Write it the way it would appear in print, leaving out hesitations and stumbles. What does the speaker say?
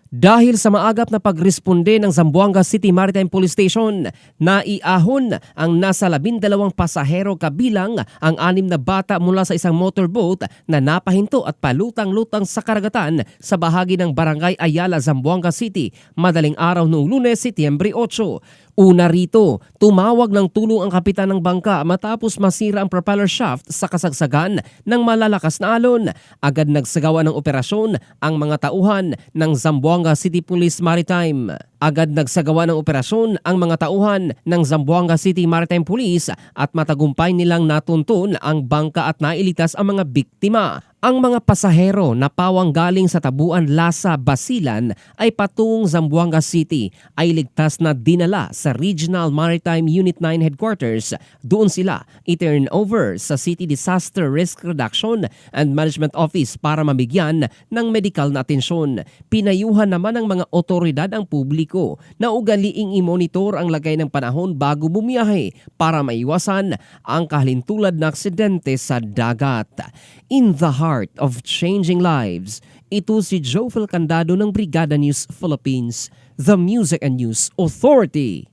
Dahil sa maagap na pagresponde ng Zamboanga City Maritime Police Station, naiahon ang nasa 12 pasahero kabilang ang 6 na bata mula sa isang motorboat na napahinto at palutang-lutang sa karagatan sa bahagi ng Barangay Ayala, Zamboanga City, madaling araw noong Lunes, Setyembre 8. Una rito, tumawag ng tulong ang kapitan ng bangka matapos masira ang propeller shaft sa kasagsagan ng malalakas na alon. Agad nagsagawa ng operasyon ang mga tauhan ng Zamboanga City Police Maritime. Agad nagsagawa ng operasyon ang mga tauhan ng Zamboanga City Maritime Police at matagumpay nilang natuntun ang bangka at nailitas ang mga biktima. Ang mga pasahero na pawang galing sa Tabuan, Lasa, Basilan ay patungong Zamboanga City ay ligtas na dinala sa Regional Maritime Unit 9 Headquarters. Doon sila i-turn over sa City Disaster Risk Reduction and Management Office para mabigyan ng medikal na atensyon. Pinayuhan naman ng mga otoridad ang publiko na ugaliing i-monitor ang lagay ng panahon bago bumiyahe para maiwasan ang kahalintulad na aksidente sa dagat. In the heart of changing lives, ito si Jofel Candado ng Brigada News Philippines, the Music and News Authority.